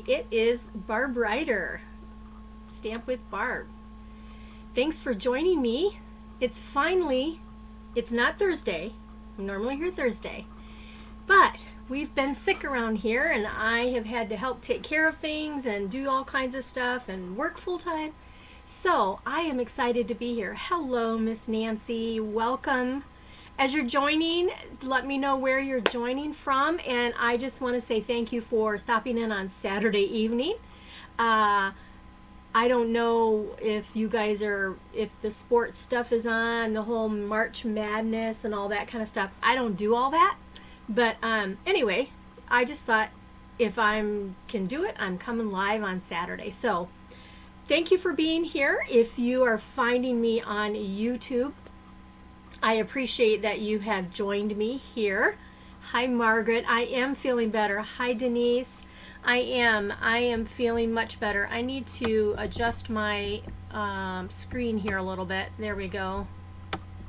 everybody. It is Barb Ryder, Stamp with Barb. Thanks for joining me. It's not Thursday. I'm normally here Thursday, but we've been sick around here and I have had to help take care of things and do all kinds of stuff and work full time. So I am excited to be here. Hello, Miss Nancy. Welcome. As you're joining, let me know where you're joining from, and I just want to say thank you for stopping in on Saturday evening. I don't know if you guys if the sports stuff is on, the whole March Madness and all that kind of stuff. I don't do all that, but anyway, I just thought if I can do it, I'm coming live on Saturday. So thank you for being here. If you are finding me on YouTube, I appreciate that you have joined me here. Hi, Margaret. I am feeling better. Hi, Denise. I am feeling much better. I need to adjust my screen here a little bit. There we go.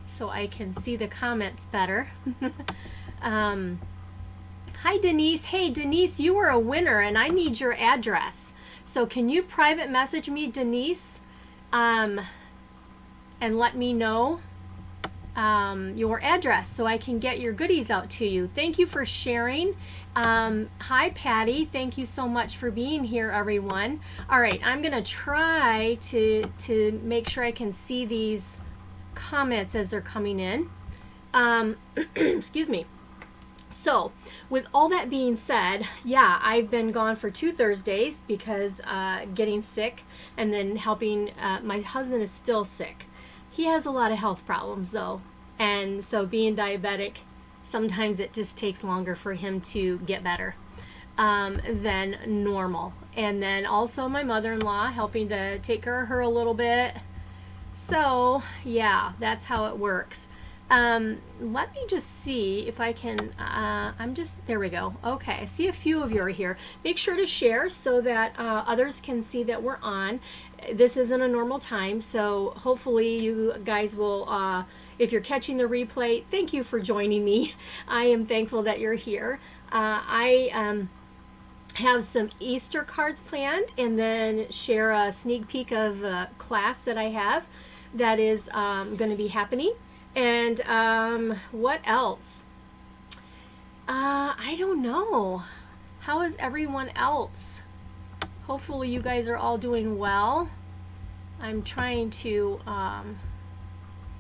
So I can see the comments better. Hi, Denise. Hey, Denise, you were a winner and I need your address. So can you private message me, Denise, and let me know your address so I can get your goodies out to you. Thank you for sharing. Hi, Patty. Thank you so much for being here, everyone. All right, I'm gonna try to make sure I can see these comments as they're coming in. Excuse me. So with all that being said, yeah, I've been gone for 2 Thursdays because getting sick, and then helping my husband is still sick. He has a lot of health problems though, and so being diabetic, sometimes it just takes longer for him to get better than normal. And then also my mother-in-law helping to take care of her a little bit. So yeah, that's how it works. Let me just see if I can, there we go. Okay, I see a few of you are here. Make sure to share so that others can see that we're on. This isn't a normal time, so hopefully you guys will, if you're catching the replay, thank you for joining me. I am thankful that you're here. I have some Easter cards planned, and then share a sneak peek of a class that I have that is going to be happening. And what else? I don't know. How is everyone else? Hopefully you guys are all doing well. I'm trying to,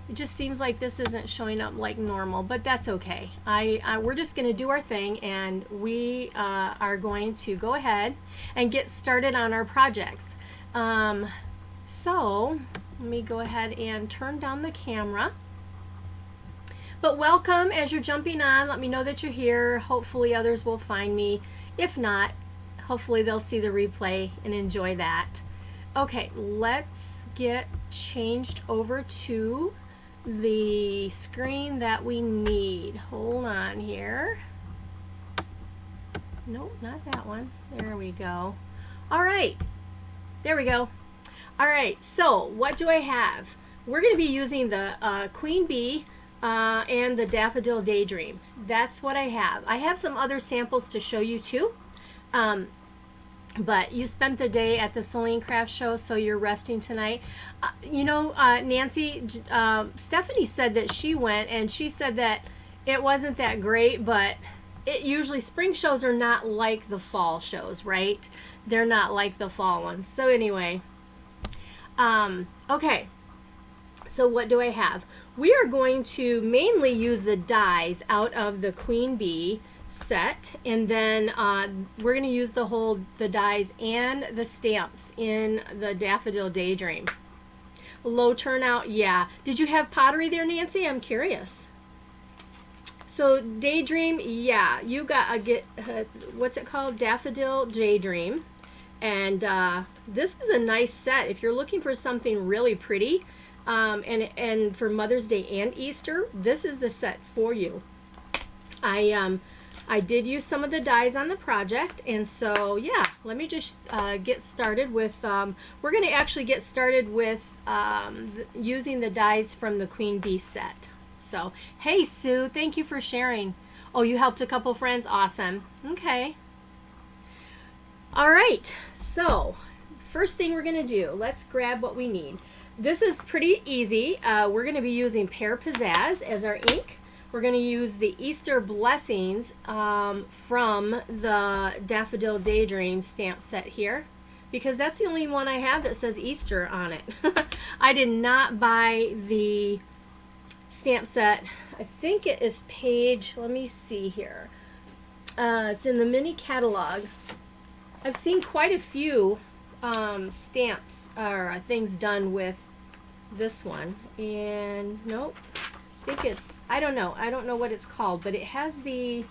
it just seems like this isn't showing up like normal, but that's okay. We're just going to do our thing, and we are going to go ahead and get started on our projects. So let me go ahead and turn down the camera. But welcome as you're jumping on. Let me know that you're here. Hopefully others will find me. If not, hopefully they'll see the replay and enjoy that. Okay, let's get changed over to the screen that we need. Hold on here. Nope, not that one. There we go. All right, there we go. All right, so what do I have? We're going to be using the Queen Bee and the Daffodil Daydream. That's what I have. I have some other samples to show you too. But you spent the day at the Celine Craft Show, so you're resting tonight. Nancy, Stephanie said that she went, and she said that it wasn't that great, but usually spring shows are not like the fall shows, right? They're not like the fall ones. So anyway, okay. So what do I have? We are going to mainly use the dies out of the Queen Bee set, and then we're going to use the dies and the stamps in the Daffodil Daydream. Low turnout, yeah. Did you have pottery there, Nancy? I'm curious. So Daydream, yeah, you got what's it called? Daffodil Daydream, and this is a nice set if you're looking for something really pretty. And for Mother's Day and Easter, this is the set for you. I did use some of the dies on the project, and so yeah, let me just get started with, we're going to actually get started with using the dies from the Queen Bee set. So, hey Sue, thank you for sharing. Oh, you helped a couple friends? Awesome. Okay. All right, so first thing we're gonna do, let's grab what we need. This is pretty easy. We're gonna be using Pear Pizzazz as our ink. We're gonna use the Easter Blessings from the Daffodil Daydreams stamp set here, because that's the only one I have that says Easter on it. I did not buy the stamp set. I think it is page, let me see here. It's in the mini catalog. I've seen quite a few stamps or things done with this one, and nope, I think it's, I don't know what it's called, but it has the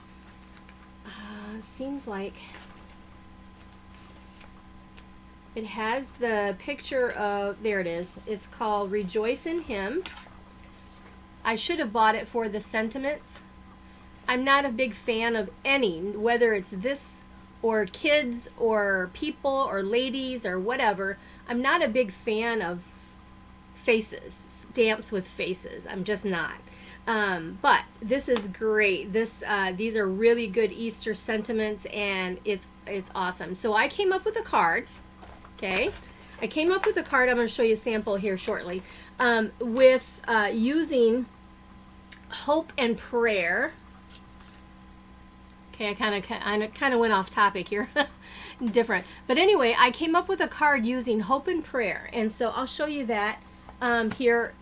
seems like it has the picture of, there it is, it's called Rejoice in Him. I should have bought it for the sentiments. I'm not a big fan of any, whether it's this or kids or people or ladies or whatever. I'm not a big fan of faces, stamps with faces. I'm just not. But this is great. These are really good Easter sentiments, and it's awesome. So I came up with a card. Okay, I came up with a card. I'm going to show you a sample here shortly. With using Hope and Prayer. Okay, I kind of went off topic here. Different. But anyway, I came up with a card using Hope and Prayer. And so I'll show you that here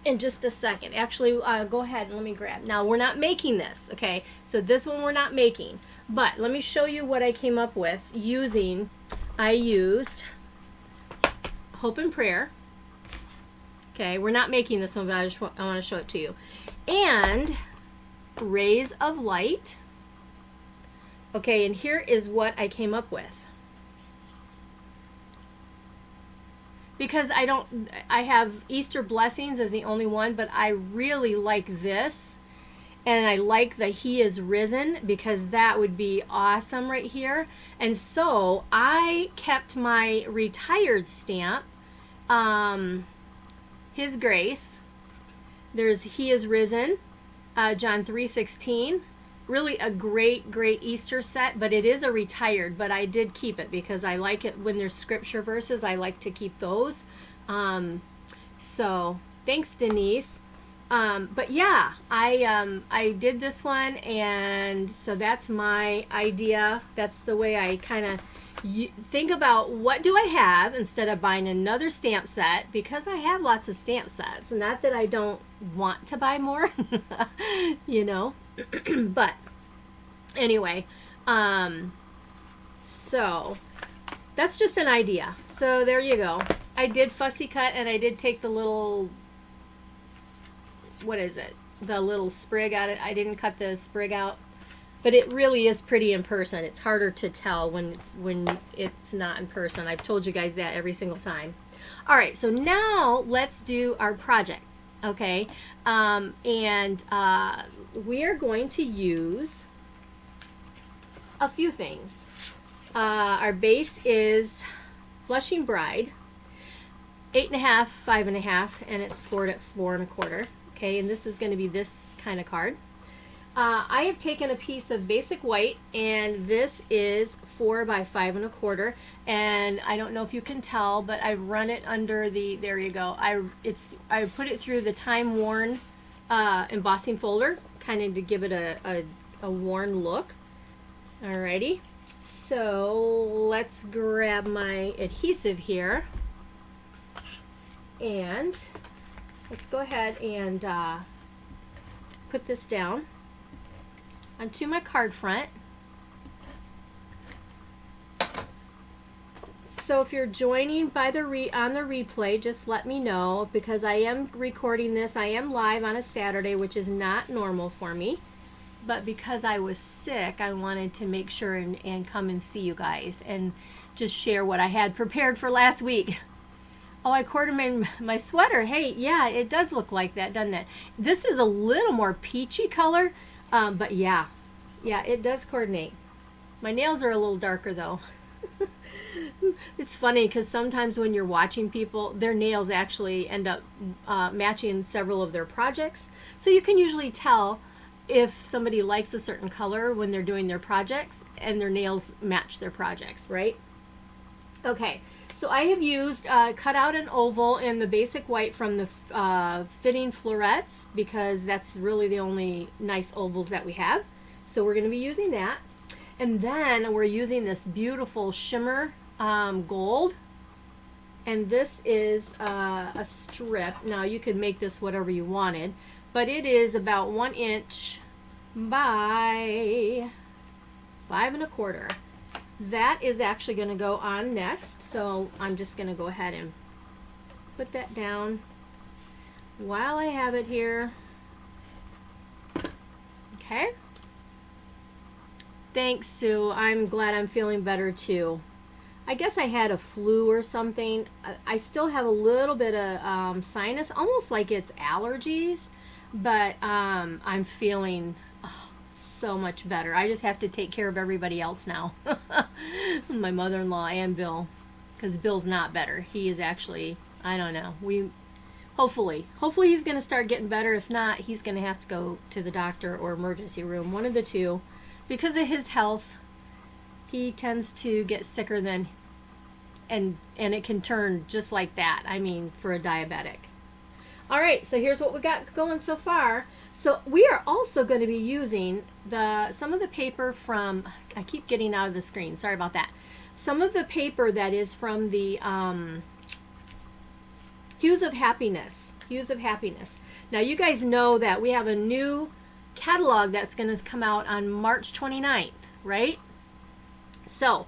in just a second. Actually, go ahead and let me grab. Now, we're not making this, okay? So this one we're not making. But let me show you what I came up with using, I used Hope and Prayer. Okay, we're not making this one, but I want to show it to you. And Rays of Light. Okay, and here is what I came up with. Because I have Easter Blessings as the only one, but I really like this. And I like the He is Risen, because that would be awesome right here. And so I kept my retired stamp, His Grace. There's He is Risen, John 3:16. Really a great Easter set, but it is a retired, but I did keep it because I like it when there's scripture verses. I like to keep those. So thanks, Denise. But yeah, I did this one, and so that's my idea. That's the way I kind of think about what do I have instead of buying another stamp set, because I have lots of stamp sets. Not that I don't want to buy more, you know. But anyway, so that's just an idea. So there you go. I did fussy cut, and I did take the little, what is it? The little sprig out of it. I didn't cut the sprig out, but it really is pretty in person. It's harder to tell when it's not in person. I've told you guys that every single time. All right, so now let's do our project. Okay, we are going to use a few things. Our base is Blushing Bride, 8.5, 5.5, and it's scored at 4 1/4. Okay, and this is going to be this kind of card. I have taken a piece of basic white, and this is 4 by 5 1/4, and I don't know if you can tell, but I've run it under the, there you go, I put it through the time worn embossing folder, kind of to give it a worn look. Alrighty, so let's grab my adhesive here, and let's go ahead and put this down onto my card front. So if you're joining by on the replay, just let me know, because I am recording this. I am live on a Saturday, which is not normal for me, but because I was sick, I wanted to make sure and come and see you guys and just share what I had prepared for last week. Oh, I quartered my sweater. Hey, yeah, it does look like that, doesn't it? This is a little more peachy color, but yeah, it does coordinate. My nails are a little darker though. It's funny because sometimes when you're watching people, their nails actually end up matching several of their projects. So you can usually tell if somebody likes a certain color when they're doing their projects and their nails match their projects, right? Okay, so I have used, cut out an oval in the basic white from the Fitting Florets, because that's really the only nice ovals that we have. So we're going to be using that. And then we're using this beautiful shimmer gold. And this is a strip. Now you could make this whatever you wanted, but it is about 1 inch by 5 1/4. That is actually going to go on next. So I'm just going to go ahead and put that down while I have it here. Okay. Thanks, Sue. I'm glad I'm feeling better too. I guess I had a flu or something. I still have a little bit of sinus, almost like it's allergies, but I'm feeling so much better. I just have to take care of everybody else now. My mother-in-law and Bill, because Bill's not better. He is actually, I don't know. Hopefully he's going to start getting better. If not, he's going to have to go to the doctor or emergency room, one of the two. Because of his health, he tends to get sicker than, and it can turn just like that. I mean, for a diabetic. All right, so here's what we got going so far. So we are also going to be using some of the paper from, I keep getting out of the screen, sorry about that. Some of the paper that is from the Hues of Happiness. Hues of Happiness. Now you guys know that we have a new catalog that's going to come out on March 29th, right? So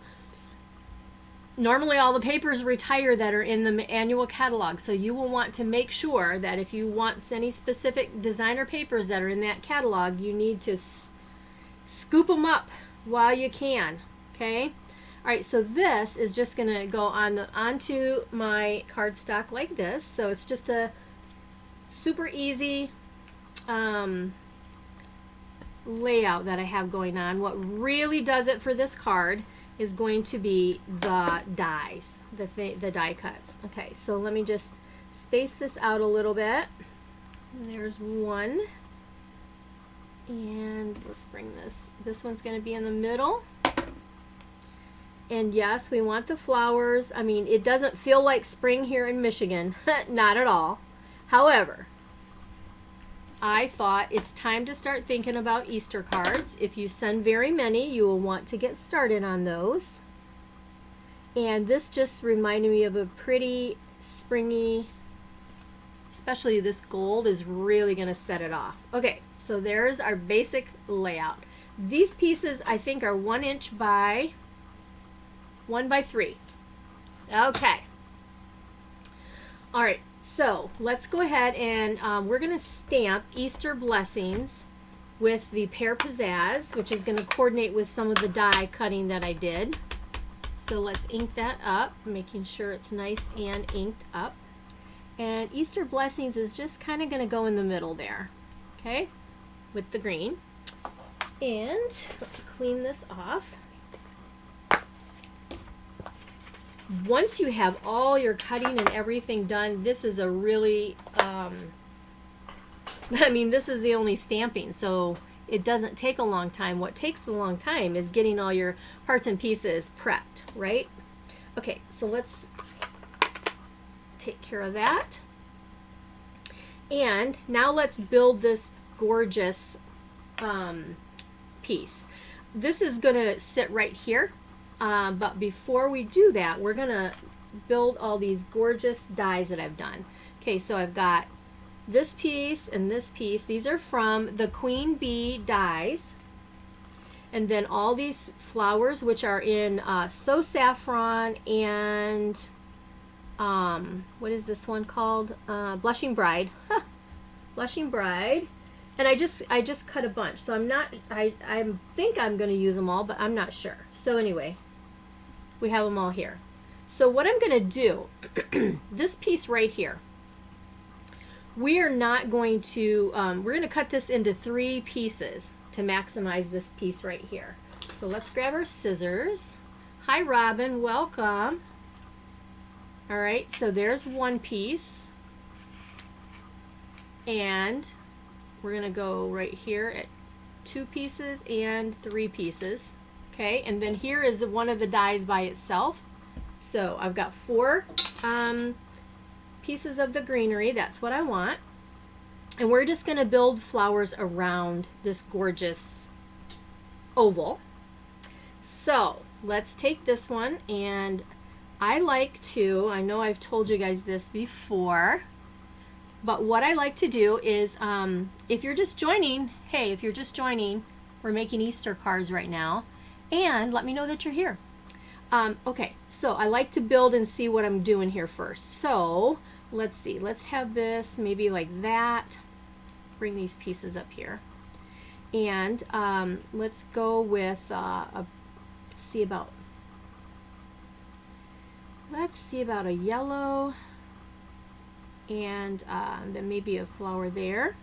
normally all the papers retire that are in the annual catalog, so you will want to make sure that if you want any specific designer papers that are in that catalog, you need to scoop them up while you can. Okay. All right, so this is just going to go onto my cardstock like this. So it's just a super easy layout that I have going on. What really does it for this card is going to be the dies, the die cuts. Okay, so let me just space this out a little bit. There's one. And let's bring this one's going to be in the middle. And yes, we want the flowers. I mean, it doesn't feel like spring here in Michigan. Not at all. However, I thought it's time to start thinking about Easter cards. If you send very many, you will want to get started on those. And this just reminded me of a pretty springy, especially this gold is really going to set it off. Okay, so there's our basic layout. These pieces I think are 1 inch by 1 by 3. Okay. All right. So let's go ahead and we're going to stamp Easter Blessings with the Pear Pizzazz, which is going to coordinate with some of the die cutting that I did. So let's ink that up, making sure it's nice and inked up. And Easter Blessings is just kind of going to go in the middle there, okay, with the green. And let's clean this off. Once you have all your cutting and everything done, this is a really, I mean, this is the only stamping, so it doesn't take a long time. What takes a long time is getting all your parts and pieces prepped, right? Okay, so let's take care of that. And now let's build this gorgeous piece. This is going to sit right here. But before we do that, we're going to build all these gorgeous dies that I've done. Okay, so I've got this piece and this piece. These are from the Queen Bee dies. And then all these flowers, which are in So Saffron and, what is this one called? Blushing Bride. Blushing Bride. And I just cut a bunch. So I think I'm going to use them all, but I'm not sure. So anyway, we have them all here. So what I'm going to do, this piece right here, we are not going to, we're going to cut this into 3 pieces to maximize this piece right here. So let's grab our scissors. Hi Robin, welcome. All right, so there's one piece. And we're going to go right here 2 pieces and 3 pieces. Okay, and then here is one of the dies by itself. So I've got 4 pieces of the greenery. That's what I want. And we're just going to build flowers around this gorgeous oval. So let's take this one, and I like to, I know I've told you guys this before, but what I like to do is, if you're just joining, hey, if you're just joining, we're making Easter cards right now, and let me know that you're here. Okay, so I like to build and see what I'm doing here first. So let's see, let's have this maybe like that. Bring these pieces up here, and let's go with let's see about a yellow, and then maybe a flower there.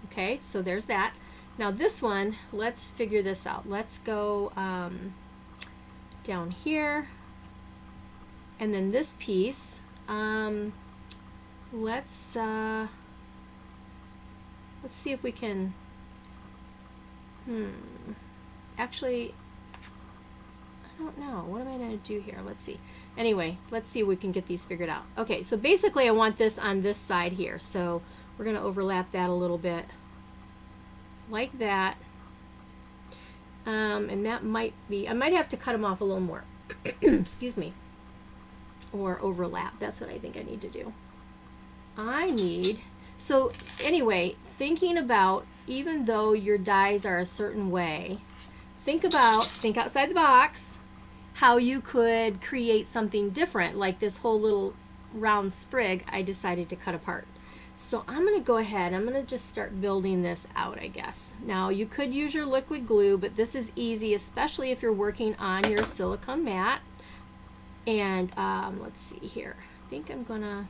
Okay, so there's that. Now this one, let's figure this out. Let's go down here, and then this piece, let's see if we can, actually, I don't know. What am I going to do here? Let's see. Anyway, let's see if we can get these figured out. Okay, so basically I want this on this side here. So we're going to overlap that a little bit like that. And that might be, I might have to cut them off a little more. Excuse me. Or overlap. That's what I think I need to do. So anyway, thinking about, even though your dies are a certain way, think outside the box, how you could create something different, like this whole little round sprig I decided to cut apart. So I'm going to go ahead, I'm going to just start building this out, I guess. Now you could use your liquid glue, but this is easy, especially if you're working on your silicone mat. And let's see here. I think I'm going to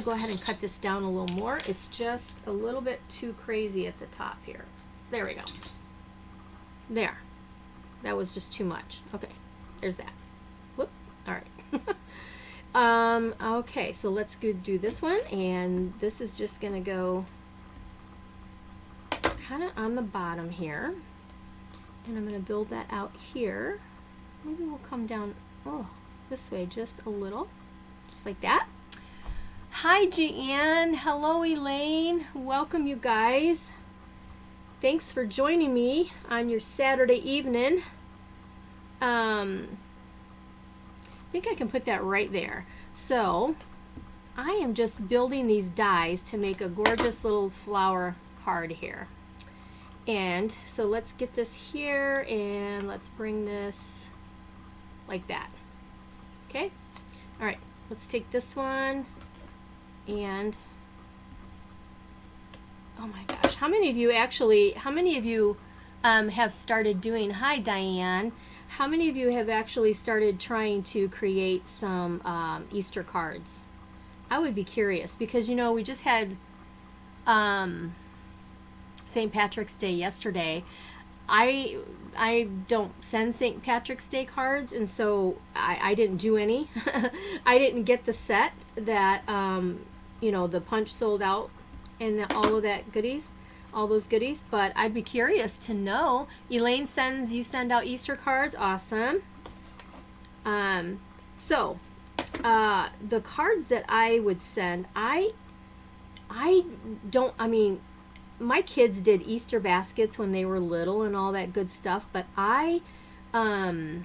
go ahead and cut this down a little more. It's just a little bit too crazy at the top here. There we go. There. That was just too much. Okay, there's that. Whoop. All right. Okay, so let's go do this one, and this is just going to go kind of on the bottom here. And I'm going to build that out here. Maybe we'll come down, this way just a little, just like that. Hi, Jeanne. Hello, Elaine. Welcome, you guys. Thanks for joining me on your Saturday evening. I think I can put that right there. So I am just building these dies to make a gorgeous little flower card here. And so let's get this here, and let's bring this like that. Okay? All right, let's take this one, and oh my gosh, how many of you have started doing, hi Diane, how many of you have actually started trying to create some Easter cards? I would be curious, because you know, we just had St. Patrick's Day yesterday. I don't send St. Patrick's Day cards, and so I didn't do any. I didn't get the set that you know, the punch sold out and all of that goodies, all those goodies, but I'd be curious to know. Elaine you send out Easter cards. Awesome. So the cards that I would send, I mean, my kids did Easter baskets when they were little and all that good stuff, but I don't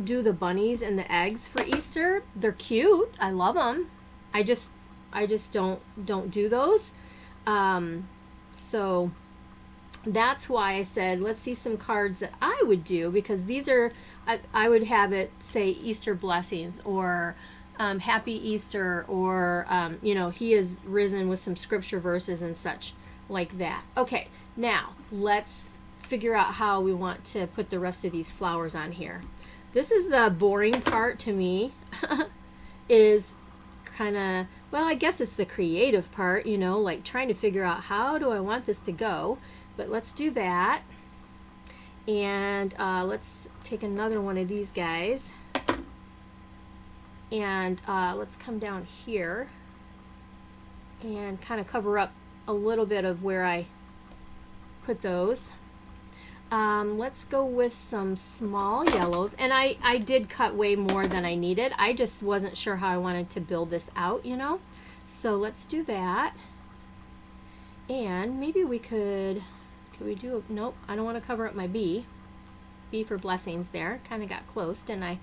do the bunnies and the eggs for Easter. They're cute. I love them. I just don't do those. So that's why I said, let's see some cards that I would do, because these are, I would have it say Easter blessings, or Happy Easter, or you know, he is risen, with some scripture verses and such like that. Okay, now let's figure out how we want to put the rest of these flowers on here. This is the boring part to me. Is kind of, well, I guess it's the creative part, you know, like trying to figure out how do I want this to go. But let's do that, and let's take another one of these guys, and let's come down here and kind of cover up a little bit of where I put those. Let's go with some small yellows, and I did cut way more than I needed. I just wasn't sure how I wanted to build this out, you know. So let's do that. And maybe we could we do a, nope, I don't want to cover up my B for blessings there. Kind of got close, didn't I?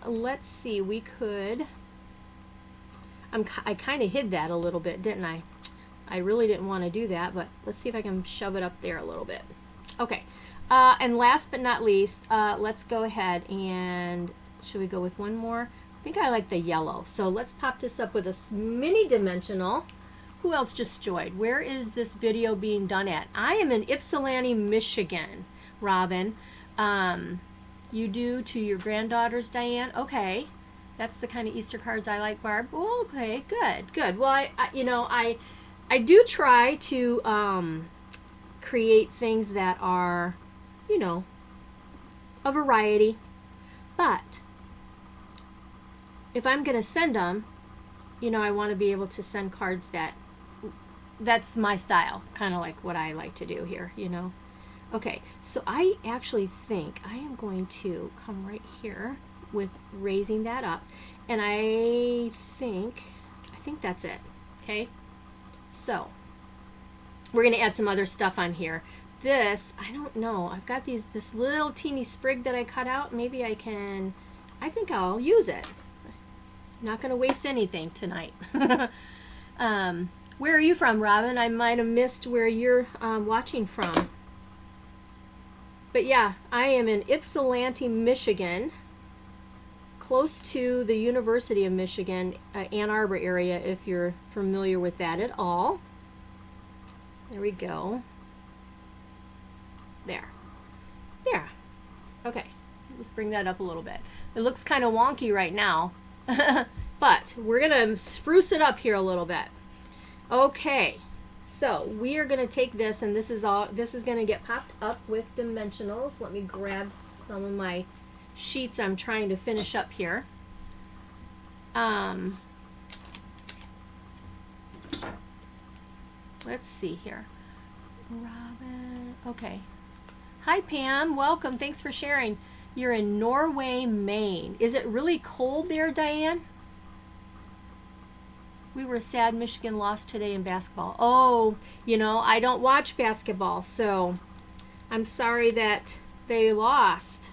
Let's see, we could, I kind of hid that a little bit, didn't I? I really didn't want to do that, but let's see if I can shove it up there a little bit. Okay, and last but not least, let's go ahead and, should we go with one more? I think I like the yellow, so let's pop this up with a mini dimensional. Who else just joined? Where is this video being done at? I am in Ypsilanti, Michigan, Robin. You do to your granddaughters, Diane? Okay, that's the kind of Easter cards I like, Barb. Well, okay, good, good. Well, I do try to create things that are, you know, a variety, but if I'm going to send them, you know, I want to be able to send cards that's my style, kind of like what I like to do here, you know. Okay, so I actually think I am going to come right here with raising that up, and I think that's it. Okay, so we're going to add some other stuff on here. This, I don't know, I've got this little teeny sprig that I cut out. Maybe I think I'll use it. Not going to waste anything tonight. Where are you from, Robin? I might have missed where you're watching from. But yeah, I am in Ypsilanti, Michigan, close to the University of Michigan, Ann Arbor area, if you're familiar with that at all. There we go. There. Okay, let's bring that up a little bit. It looks kind of wonky right now, but we're going to spruce it up here a little bit. Okay, so we are going to take this, and this is going to get popped up with dimensionals. Let me grab some of my sheets I'm trying to finish up here. Let's see here. Robin, okay. Hi Pam, welcome, thanks for sharing. You're in Norway, Maine. Is it really cold there, Diane? We were sad Michigan lost today in basketball. Oh, you know, I don't watch basketball, so I'm sorry that they lost.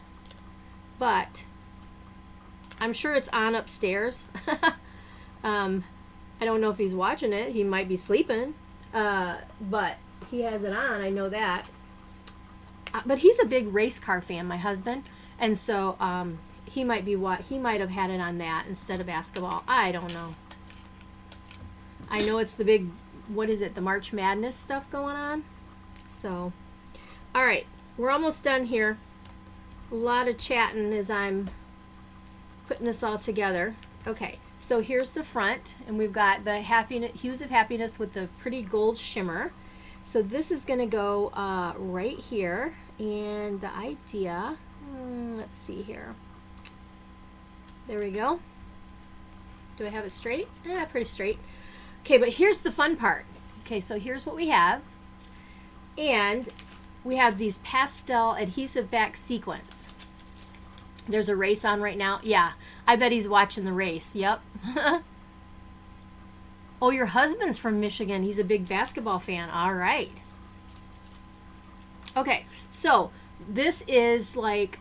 But I'm sure it's on upstairs. I don't know if he's watching it. He might be sleeping. But he has it on, I know that. But he's a big race car fan, my husband. And so he might have had it on that instead of basketball. I don't know. I know it's the big, what is it, the March Madness stuff going on. So, all right, we're almost done here. A lot of chatting as I'm putting this all together. Okay, so here's the front, and we've got the Hues of Happiness with the pretty gold shimmer. So this is going to go right here, and the idea, let's see here. There we go. Do I have it straight? Yeah, pretty straight. Okay, but here's the fun part. Okay, so here's what we have. And we have these pastel adhesive back sequins. There's a race on right now. Yeah, I bet he's watching the race. Yep. Oh, your husband's from Michigan. He's a big basketball fan. All right. Okay, so this is like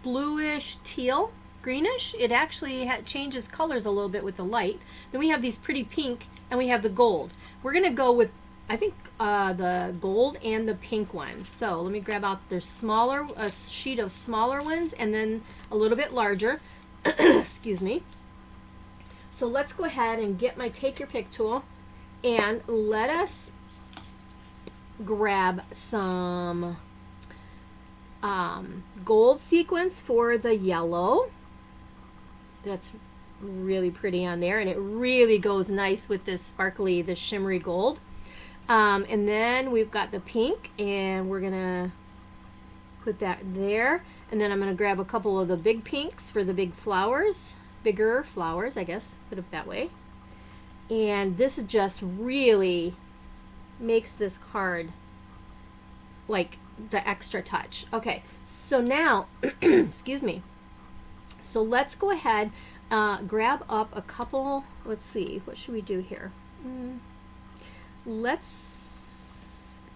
bluish teal, greenish. It actually changes colors a little bit with the light. Then we have these pretty pink, and we have the gold. We're going to go with, I think, the gold and the pink ones. So let me grab out a sheet of smaller ones, and then a little bit larger. Excuse me. So let's go ahead and get my Take Your Pick tool, and let us grab some gold sequins for the yellow. That's really pretty on there, and it really goes nice with this sparkly, this shimmery gold. And then we've got the pink, and we're gonna put that there, and then I'm gonna grab a couple of the big pinks for the big flowers, bigger flowers, I guess, put it that way. And this is just really makes this card like the extra touch. Okay, so now, excuse me. So let's go ahead, grab up a couple, let's see, what should we do here? Let's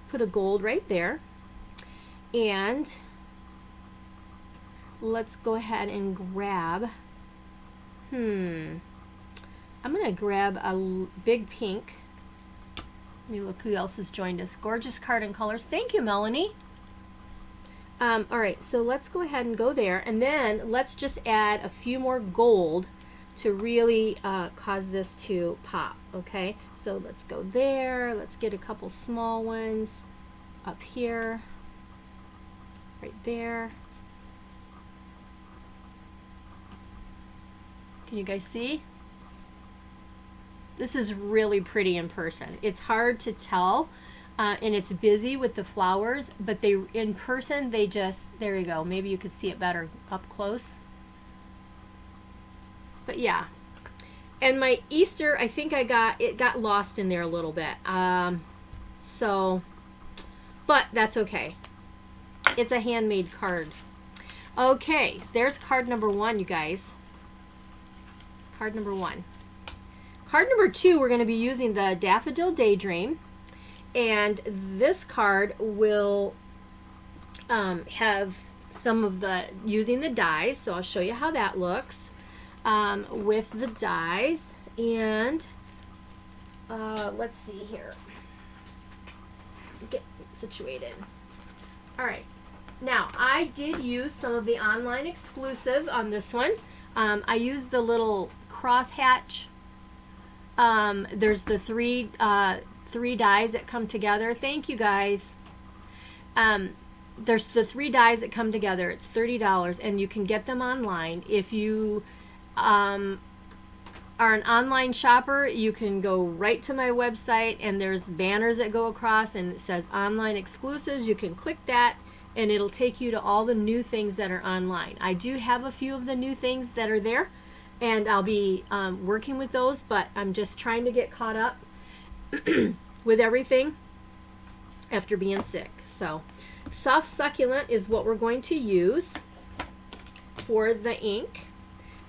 put a gold right there, and let's go ahead and grab, I'm gonna grab a big pink. Let me look who else has joined us. Gorgeous card and colors. Thank you, Melanie. All right, so let's go ahead and go there, and then let's just add a few more gold to really cause this to pop. Okay, so let's go there. Let's get a couple small ones up here, right there. Can you guys see? This is really pretty in person. It's hard to tell, and it's busy with the flowers, but they in person, they just, there you go. Maybe you could see it better up close. But yeah. And my Easter, I think it got lost in there a little bit. So, but that's okay. It's a handmade card. Okay, there's card number 1, you guys. Card number 1. Card number 2, we're going to be using the Daffodil Daydream, and this card will have some of the, using the dies, so I'll show you how that looks with the dies, and let's see here, get situated. Alright, now I did use some of the online exclusive on this one. I used the little crosshatch. There's the three dies that come together. Thank you, guys. There's the 3 dies that come together. It's $30, and you can get them online. If you are an online shopper, you can go right to my website, and there's banners that go across, and it says online exclusives. You can click that, and it'll take you to all the new things that are online. I do have a few of the new things that are there, and I'll be working with those, but I'm just trying to get caught up with everything after being sick. So soft succulent is what we're going to use for the ink.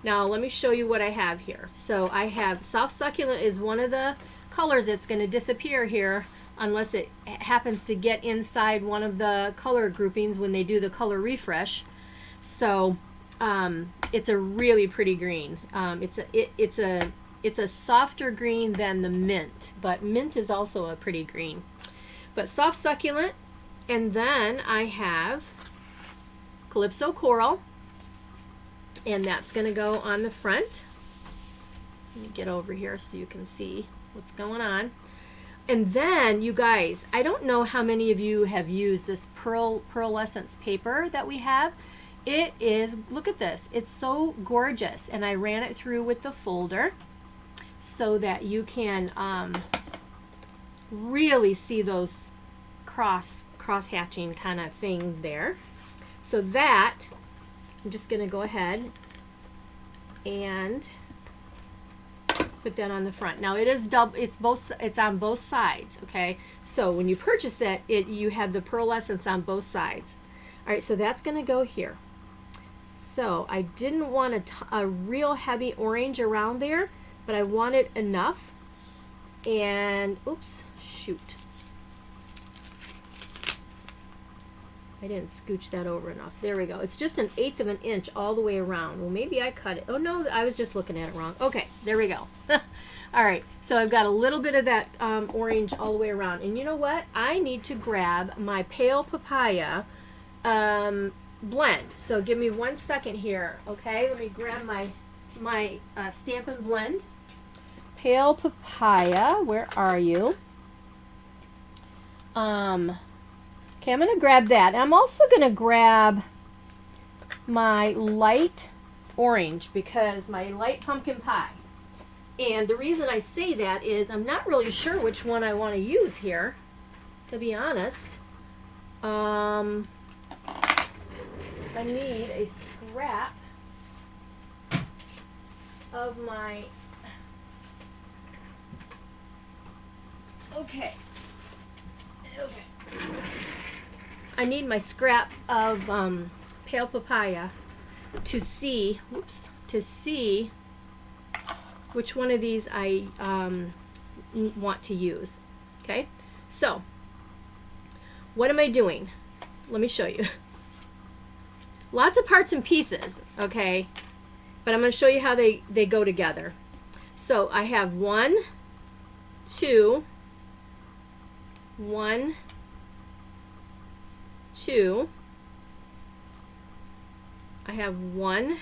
Now let me show you what I have here. So I have soft succulent is one of the colors that's going to disappear here unless it happens to get inside one of the color groupings when they do the color refresh. So it's a really pretty green. It's a softer green than the mint, but mint is also a pretty green. But soft succulent, and then I have Calypso Coral, and that's going to go on the front. Let me get over here so you can see what's going on. And then, you guys, I don't know how many of you have used this pearlescence paper that we have. It is, look at this, it's so gorgeous, and I ran it through with the folder so that you can really see those cross hatching kind of thing there. So that, I'm just going to go ahead and put that on the front. Now it is it's on both sides, okay? So when you purchase it, you have the pearlescence on both sides. All right, so that's going to go here. So I didn't want a real heavy orange around there, but I wanted enough. And oops, shoot. I didn't scooch that over enough. There we go. It's just 1/8 of an inch all the way around. Well, maybe I cut it. Oh no, I was just looking at it wrong. Okay, there we go. All right, so I've got a little bit of that orange all the way around. And you know what? I need to grab my Pale Papaya blend. So give me 1 second here, okay? Let me grab my Stampin' blend. Pale Papaya, where are you? Okay, I'm going to grab that. I'm also going to grab my light orange because my light pumpkin pie. And the reason I say that is I'm not really sure which one I want to use here, to be honest. I need a scrap of my, okay, I need my scrap of pale papaya to see, which one of these I want to use. Okay, so what am I doing? Let me show you. Lots of parts and pieces, okay, but I'm going to show you how they go together. So I have 1, 2, 1, 2. I have 1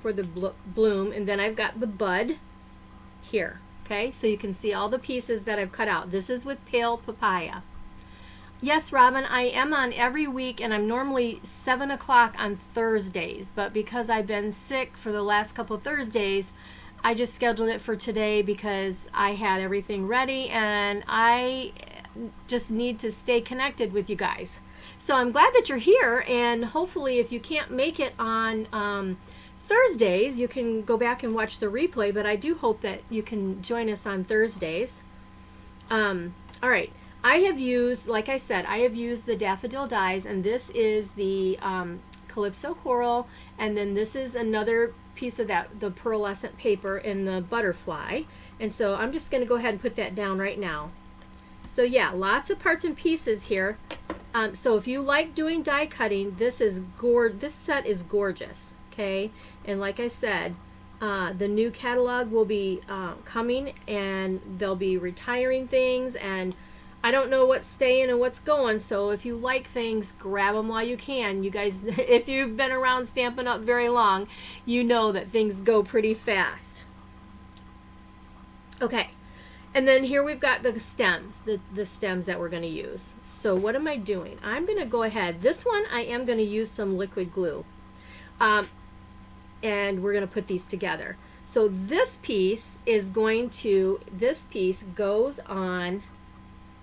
for the bloom, and then I've got the bud here. Okay, so you can see all the pieces that I've cut out. This is with pale papaya. Yes, Robin, I am on every week, and I'm normally 7 o'clock on Thursdays, but because I've been sick for the last couple Thursdays, I just scheduled it for today because I had everything ready, and I just need to stay connected with you guys. So I'm glad that you're here, and hopefully if you can't make it on Thursdays, you can go back and watch the replay, but I do hope that you can join us on Thursdays. All right, I have used, like I said, I have used the Daffodil dies, and this is the Calypso Coral, and then this is another piece of that, the pearlescent paper in the butterfly. And so I'm just going to go ahead and put that down right now. So yeah, lots of parts and pieces here. So if you like doing die cutting, this set is gorgeous. Okay, and like I said, the new catalog will be coming, and they'll be retiring things, and I don't know what's staying and what's going, so if you like things, grab them while you can. You guys, if you've been around Stampin' Up! Very long, you know that things go pretty fast. Okay, and then here we've got the stems, the stems that we're going to use. So what am I doing? I'm going to go ahead. This one I am going to use some liquid glue. And we're going to put these together. So this piece goes on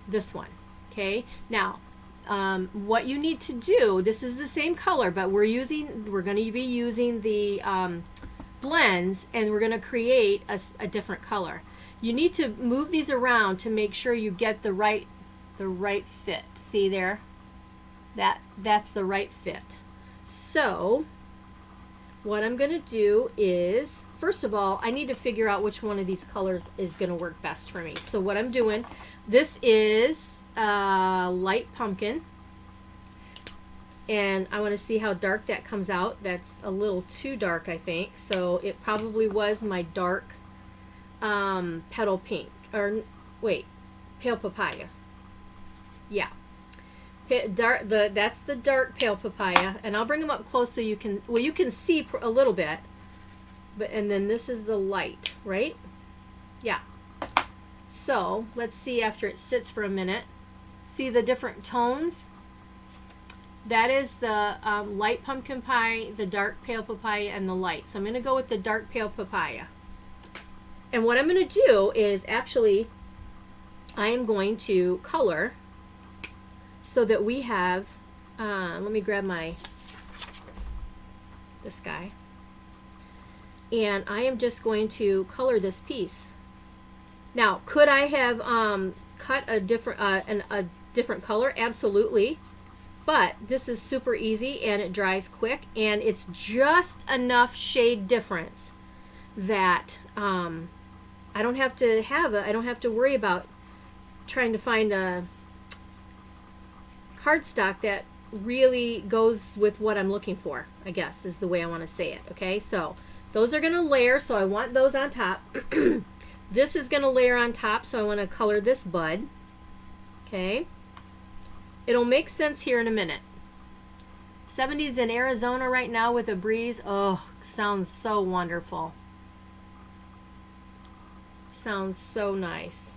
this one. Okay, now what you need to do, this is the same color, but we're going to be using the blends, and we're going to create a different color. You need to move these around to make sure you get the right fit. See there? That's the right fit. So what I'm going to do is, first of all, I need to figure out which one of these colors is going to work best for me. So what I'm doing, this is light pumpkin, and I want to see how dark that comes out. That's a little too dark, I think. So it probably was my dark petal pink, or wait, pale papaya. Yeah. That's the dark pale papaya, and I'll bring them up close so you can see a little bit. And then this is the light, right? Yeah. So let's see after it sits for a minute. See the different tones? That is the light pumpkin pie, the dark pale papaya, and the light. So I'm going to go with the dark pale papaya. And what I'm going to do is actually, I am going to color so that we have, let me grab this guy, and I am just going to color this piece. Now, could I have cut a different color? Absolutely, but this is super easy, and it dries quick, and it's just enough shade difference that I don't have to worry about trying to find a cardstock that really goes with what I'm looking for, I guess is the way I want to say it. Okay, so those are going to layer, so I want those on top. This is going to layer on top, so I want to color this bud. Okay, it'll make sense here in a minute. 70s in Arizona right now with a breeze. Oh, sounds so wonderful. Sounds so nice.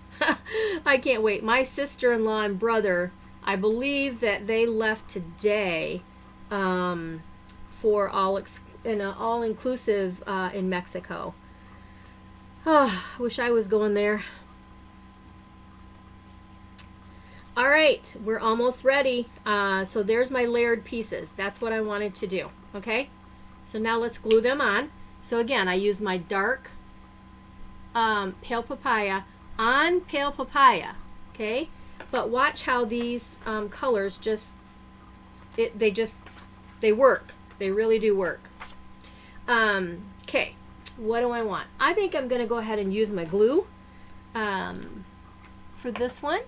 I can't wait. My sister-in-law and brother, I believe that they left today for an all-inclusive in Mexico. Oh, wish I was going there. All right, we're almost ready. So there's my layered pieces. That's what I wanted to do. Okay, so now let's glue them on. So again, I use my dark pale papaya on pale papaya. okay? But watch how these colors just, they work. They really do work. Okay, what do I want? I think I'm going to go ahead and use my glue for this one.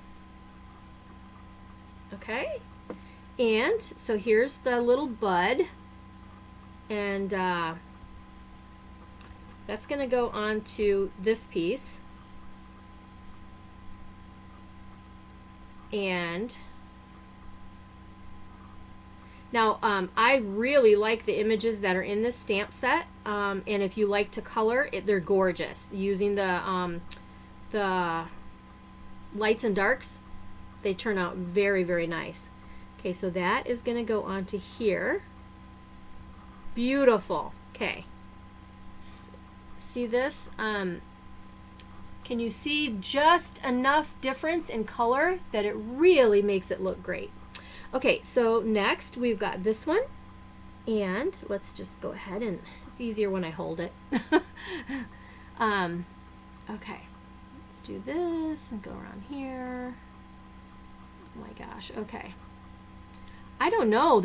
Okay, and so here's the little bud, and that's going to go onto this piece. And now I really like the images that are in this stamp set, and if you like to color it, they're gorgeous. Using the lights and darks, they turn out very, very nice. Okay, so that is going to go onto here. Beautiful. Okay, see this? Can you see just enough difference in color that it really makes it look great? Okay, so next we've got this one, and let's just go ahead, and it's easier when I hold it. Okay, let's do this and go around here. Oh my gosh, okay. I don't know.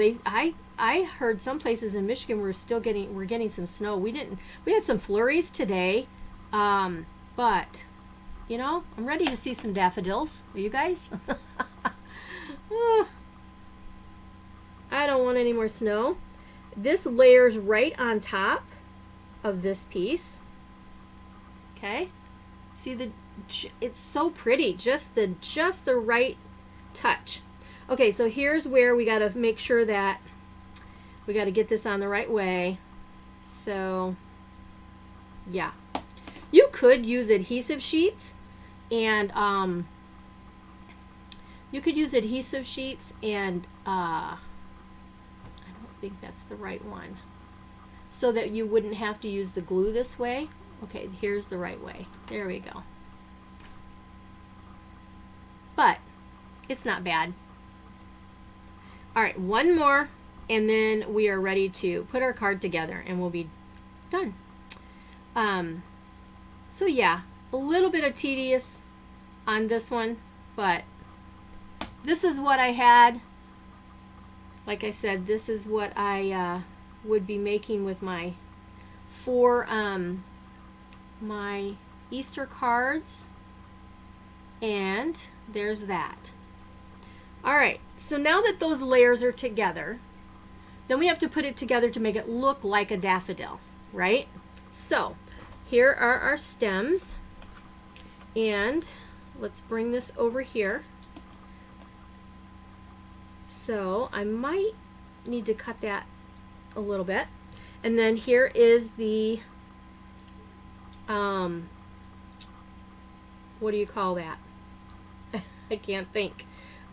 I heard some places in Michigan we're getting some snow. We had some flurries today, but you know, I'm ready to see some daffodils. Are you guys? Oh, I don't want any more snow. This layers right on top of this piece. Okay, see it's so pretty. Just the right touch. Okay, so here's where we got to make sure that we got to get this on the right way. So yeah, you could use adhesive sheets, and I don't think that's the right one, so that you wouldn't have to use the glue this way. Okay, here's the right way. There we go. But it's not bad. All right, one more, and then we are ready to put our card together, and we'll be done. So yeah, a little bit of tedious on this one, but this is what I had. Like I said, this is what I would be making with my my Easter cards, and there's that. All right, so now that those layers are together, then we have to put it together to make it look like a daffodil, right? So here are our stems, and let's bring this over here. So I might need to cut that a little bit. And then here is the, what do you call that? I can't think.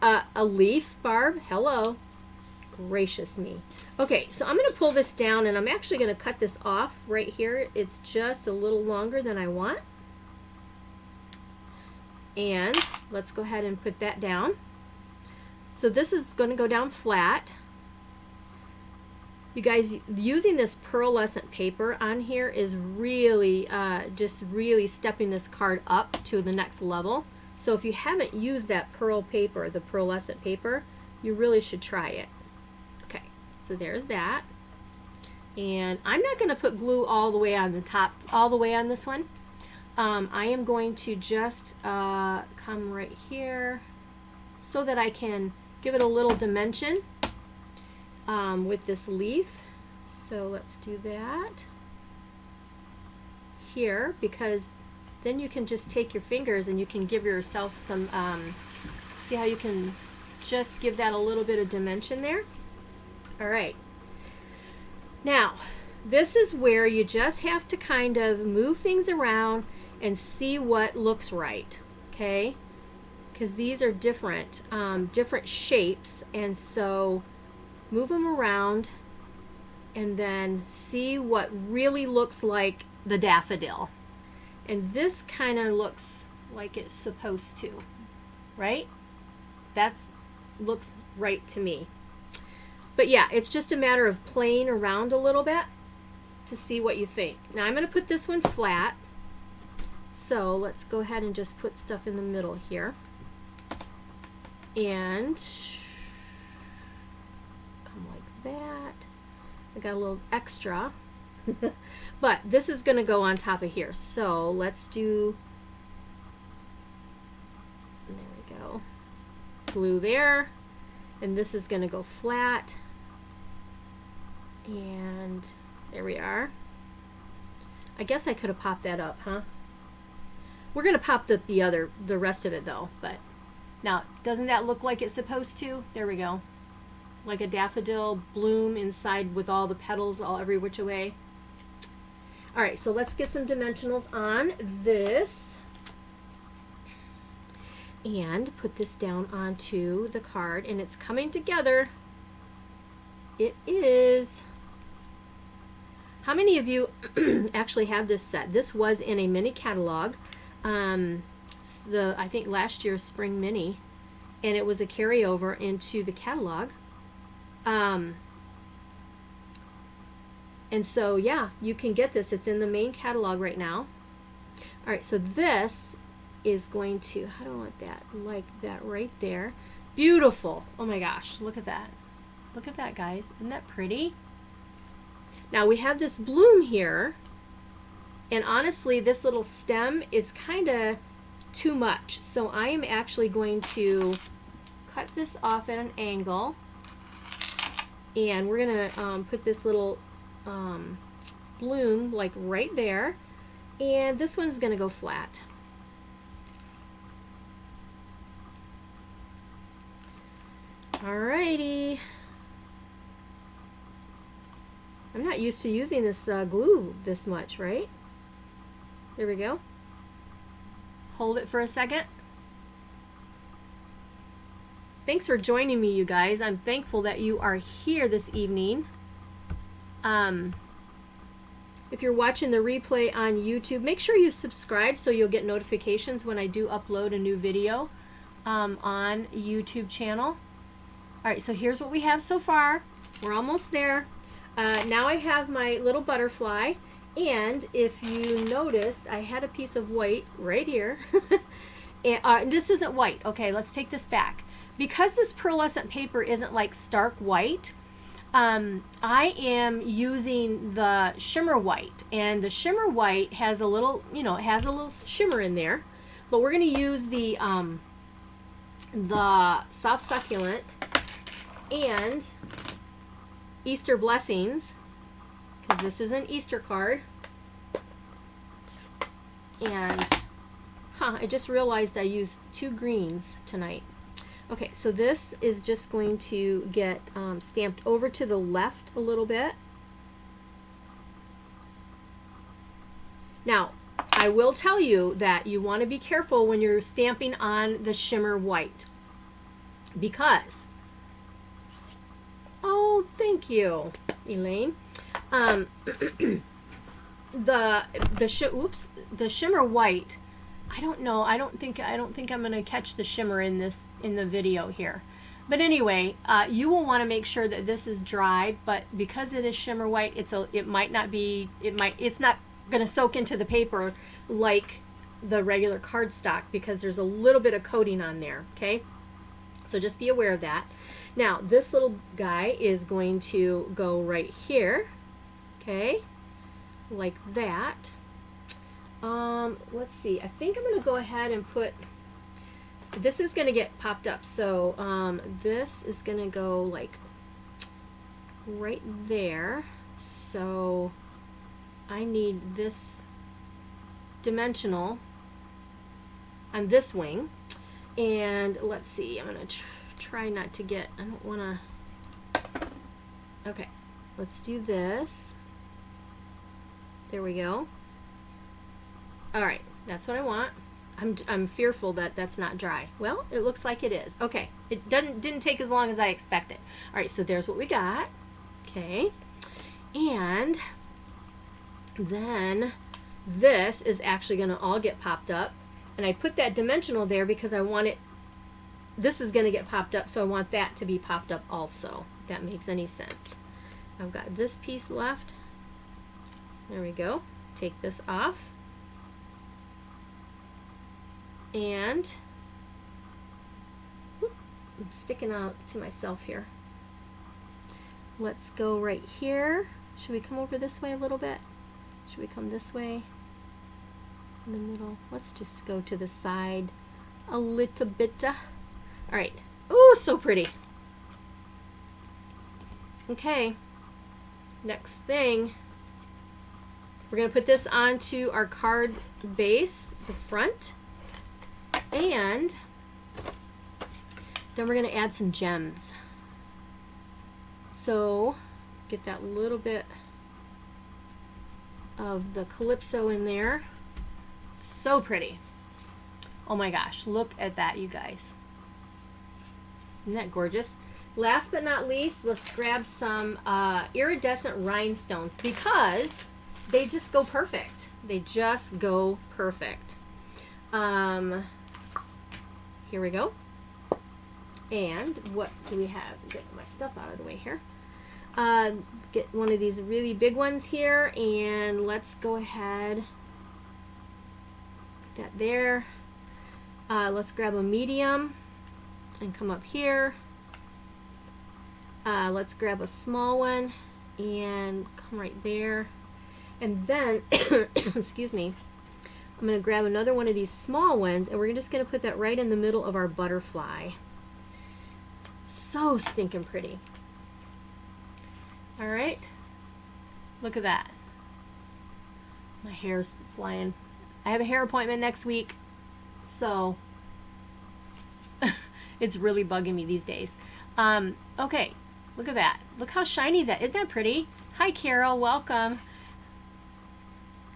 A leaf, Barb. Hello. Gracious me. Okay, so I'm going to pull this down, and I'm actually going to cut this off right here. It's just a little longer than I want. And let's go ahead and put that down. So this is going to go down flat. You guys, using this pearlescent paper on here is really just really stepping this card up to the next level. So if you haven't used that pearl paper, the pearlescent paper, you really should try it. Okay, so there's that. And I'm not going to put glue all the way on the top, all the way on this one. I am going to just come right here so that I can give it a little dimension with this leaf. So let's do that here, because then you can just take your fingers and you can give yourself some, see how you can just give that a little bit of dimension there? All right. Now, this is where you just have to kind of move things around and see what looks right, okay? Because these are different, different shapes, and so move them around and then see what really looks like the daffodil. And this kind of looks like it's supposed to, right? That's looks right to me. But yeah, it's just a matter of playing around a little bit to see what you think. Now I'm going to put this one flat. So let's go ahead and just put stuff in the middle here. And come like that. I got a little extra. But this is going to go on top of here. So let's do, there we go, blue there. And this is going to go flat. And there we are. I guess I could have popped that up, huh? We're going to pop the rest of it though. But now, doesn't that look like it's supposed to? There we go. Like a daffodil bloom inside with all the petals all every which way. All right, so let's get some dimensionals on this and put this down onto the card, and it's coming together. It is. How many of you actually have this set? This was in a mini catalog, I think last year's spring mini, and it was a carryover into the catalog. And so, yeah, you can get this. It's in the main catalog right now. All right, so this is going to, how do I want that? Like that right there. Beautiful. Oh my gosh, look at that. Look at that, guys. Isn't that pretty? Now we have this bloom here, and honestly, this little stem is kind of too much. So I am actually going to cut this off at an angle, and we're gonna put this little bloom like right there, and this one's gonna go flat. Alrighty. I'm not used to using this glue this much, right? There we go. Hold it for a second. Thanks for joining me, you guys. I'm thankful that you are here this evening. If you're watching the replay on YouTube, make sure you subscribe so you'll get notifications when I do upload a new video on YouTube channel. Alright, so here's what we have so far. We're almost there. Now I have my little butterfly, and if you noticed, I had a piece of white right here. And this isn't white. Okay, let's take this back. Because this pearlescent paper isn't like stark white, I am using the shimmer white, and the shimmer white has a little, you know, it has a little shimmer in there. But we're going to use the soft succulent and Easter blessings, because this is an Easter card. And I just realized I used 2 greens tonight. Okay, so this is just going to get stamped over to the left a little bit. Now, I will tell you that you want to be careful when you're stamping on the shimmer white, because, oh, thank you, Elaine. The shimmer white, I don't know. I don't think I'm going to catch the shimmer in the video here. But anyway, you will want to make sure that this is dry. But because it is shimmer white, it's not going to soak into the paper like the regular cardstock, because there's a little bit of coating on there. Okay, so just be aware of that. Now this little guy is going to go right here. Okay, like that. Let's see, I think I'm going to go ahead and put, this is going to get popped up, so this is going to go like right there. So I need this dimensional on this wing, and let's see, I'm going to try not to get, I don't want to, okay, let's do this. There we go. Alright, that's what I want. I'm fearful that that's not dry. Well, it looks like it is. Okay, it didn't take as long as I expected. Alright, so there's what we got. Okay, and then this is actually going to all get popped up, and I put that dimensional there because I want it, this is going to get popped up, so I want that to be popped up also, if that makes any sense. I've got this piece left. There we go. Take this off. And I'm sticking out to myself here. Let's go right here. Should we come over this way a little bit? Should we come this way? In the middle. Let's just go to the side a little bit. All right. Oh, so pretty. Okay. Next thing, we're going to put this onto our card base, the front, and then we're going to add some gems. So get that little bit of the calypso in there. So pretty. Oh my gosh, look at that, you guys. Isn't that gorgeous? Last but not least, let's grab some iridescent rhinestones because they just go perfect. They just go perfect. Here we go. And what do we have? Get my stuff out of the way here. Get one of these really big ones here, and let's go ahead. Put that there. Let's grab a medium and come up here. Let's grab a small one and come right there. And then, excuse me, I'm going to grab another one of these small ones, and we're just going to put that right in the middle of our butterfly. So stinking pretty. All right, look at that. My hair's flying. I have a hair appointment next week, so it's really bugging me these days. Okay, look at that. Look how shiny that is. Isn't that pretty? Hi, Carol. Welcome.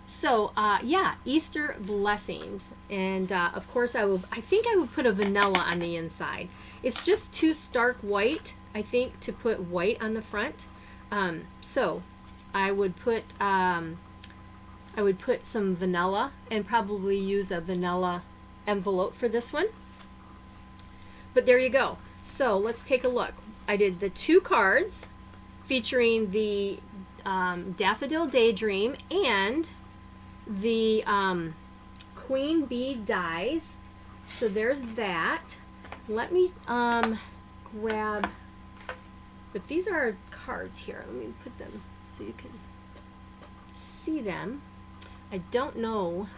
So, yeah, Easter blessings. And, of course, I think I would put a vanilla on the inside. It's just too stark white, I think, to put white on the front. So, I would put some vanilla and probably use a vanilla envelope for this one. But there you go. So, let's take a look. I did the 2 cards featuring the Daffodil Daydream and the Queen Bee dies. So there's that. Let me grab, but these are cards here. Let me put them so you can see them. I don't know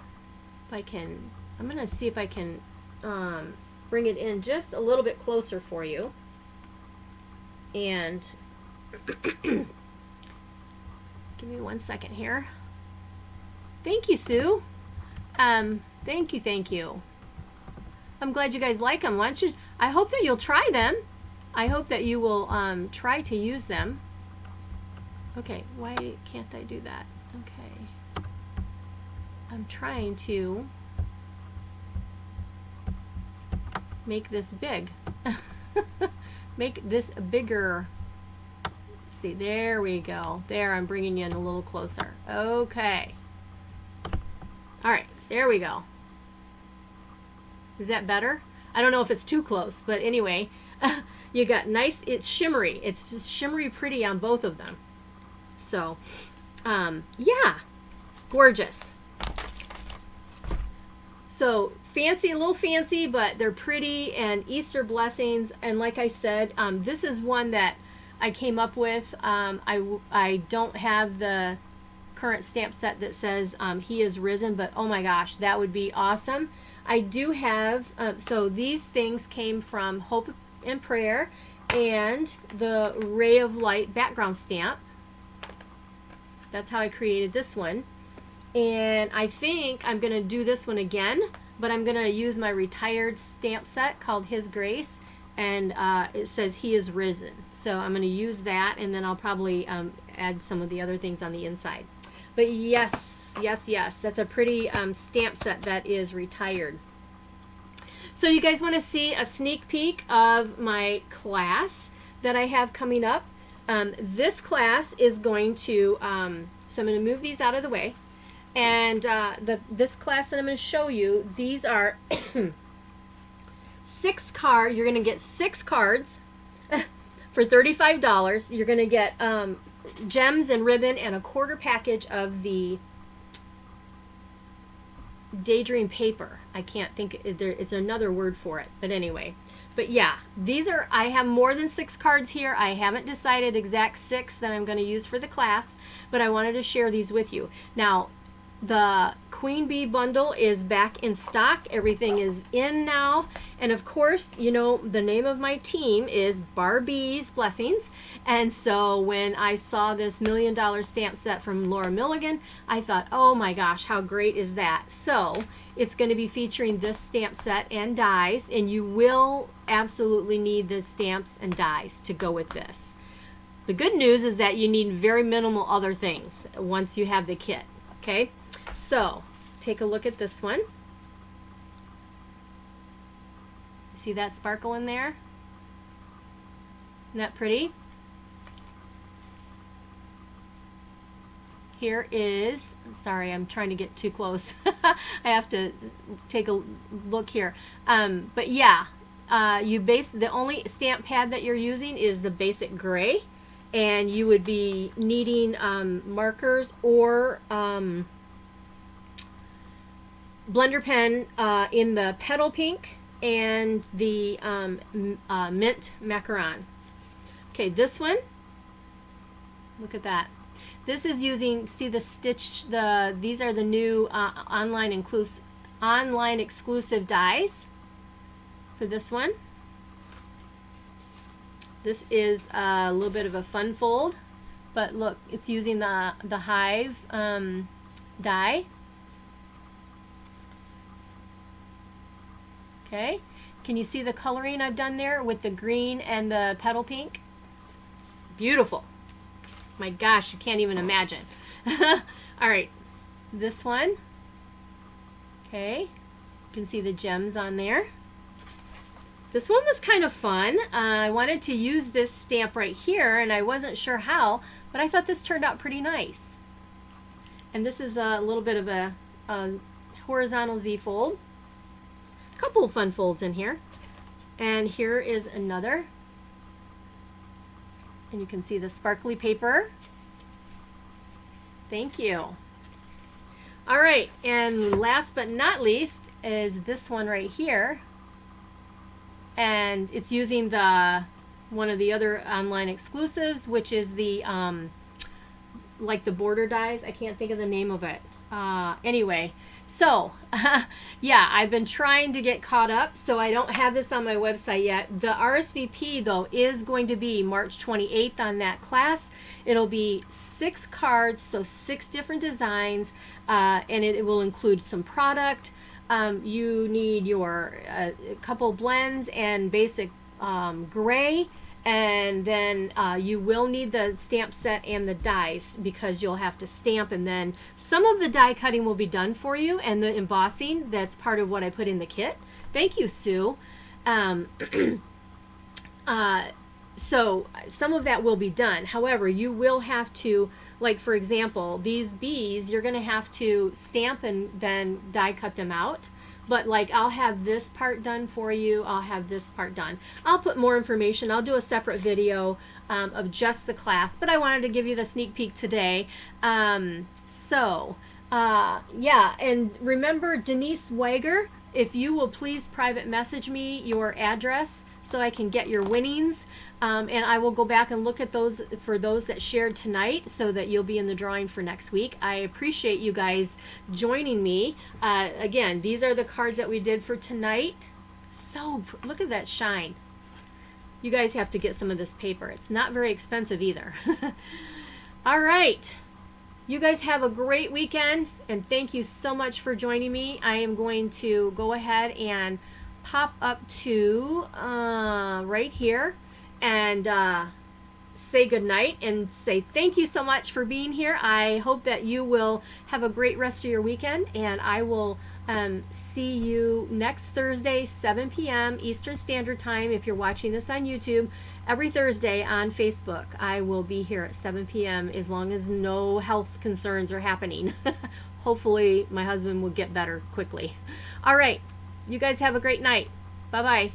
if I can, I'm going to see if I can bring it in just a little bit closer for you. And give me 1 second here. Thank you, Sue. Thank you. I'm glad you guys like them. Why don't you, I hope that you'll try them. I hope that you will try to use them. Okay, why can't I do that? Okay. I'm trying to make this big. Make this bigger. See, there we go. There, I'm bringing you in a little closer. Okay. All right, there we go. Is that better? I don't know if it's too close, but anyway, you got nice, it's shimmery. It's just shimmery pretty on both of them. So, yeah, gorgeous. So fancy, a little fancy, but they're pretty, and Easter blessings. And like I said, this is one that I came up with. I don't have the current stamp set that says He is Risen, but oh my gosh, that would be awesome. I do have, so these things came from Hope and Prayer and the Ray of Light background stamp. That's how I created this one. And I think I'm going to do this one again, but I'm going to use my retired stamp set called His Grace, and it says He is Risen. So I'm going to use that, and then I'll probably add some of the other things on the inside. But yes, that's a pretty stamp set that is retired. So you guys want to see a sneak peek of my class that I have coming up? This class is going to, so I'm going to move these out of the way. And this class that I'm going to show you, these are 6 cards. You're going to get 6 cards for $35. You're going to get gems and ribbon and a quarter package of the Daydream paper. I can't think, it's another word for it, but anyway, But yeah, these are, I have more than 6 cards here. I haven't decided exact 6 that I'm going to use for the class, but I wanted to share these with you. Now, the Queen Bee bundle is back in stock. Everything is in now. And of course, you know, the name of my team is Barbie's Blessings. And so when I saw this $1 million stamp set from Laura Milligan, I thought, oh my gosh, how great is that? So it's going to be featuring this stamp set and dies, and you will absolutely need the stamps and dies to go with this. The good news is that you need very minimal other things once you have the kit. Okay, so take a look at this one. See that sparkle in there? Isn't that pretty? Here is, sorry, I'm trying to get too close. I have to take a look here. But yeah, the only stamp pad that you're using is the basic gray, and you would be needing markers or blender pen in the petal pink and the mint macaron. Okay, this one, look at that. This is using, see the stitch, these are the new online exclusive dies for this one. This is a little bit of a fun fold, but look, it's using the hive die. Okay, can you see the coloring I've done there with the green and the petal pink? It's beautiful. My gosh, you can't even imagine. All right, this one. Okay, you can see the gems on there. This one was kind of fun. I wanted to use this stamp right here, and I wasn't sure how, but I thought this turned out pretty nice. And this is a little bit of a horizontal Z fold. A couple of fun folds in here. And here is another. And you can see the sparkly paper. Thank you. All right, and last but not least is this one right here. And it's using one of the other online exclusives, which is the like the border dies. I can't think of the name of it. Anyway, so yeah, I've been trying to get caught up, so I don't have this on my website yet. The RSVP though is going to be March 28th on that class. It'll be 6 cards, so 6 different designs, and it will include some product. You need your couple blends and basic gray, and then you will need the stamp set and the dies, because you'll have to stamp, and then some of the die cutting will be done for you, and the embossing, that's part of what I put in the kit. Thank you, Sue. So some of that will be done. However, you will have to, like for example, these bees, you're going to have to stamp and then die cut them out. But like, I'll have this part done for you. I'll have this part done. I'll put more information. I'll do a separate video of just the class, but I wanted to give you the sneak peek today. Yeah, and remember, Denise Wager, if you will please private message me your address so I can get your winnings, and I will go back and look at those for those that shared tonight, so that you'll be in the drawing for next week. I appreciate you guys joining me. Again, these are the cards that we did for tonight. So look at that shine. You guys have to get some of this paper. It's not very expensive either. All right. You guys have a great weekend, and thank you so much for joining me. I am going to go ahead and pop up to right here and say goodnight and say thank you so much for being here. I hope that you will have a great rest of your weekend, and I will see you next Thursday, 7 p.m. Eastern Standard Time. If you're watching this on YouTube, every Thursday on Facebook, I will be here at 7 p.m. as long as no health concerns are happening. Hopefully my husband will get better quickly. All right, you guys have a great night. Bye-bye.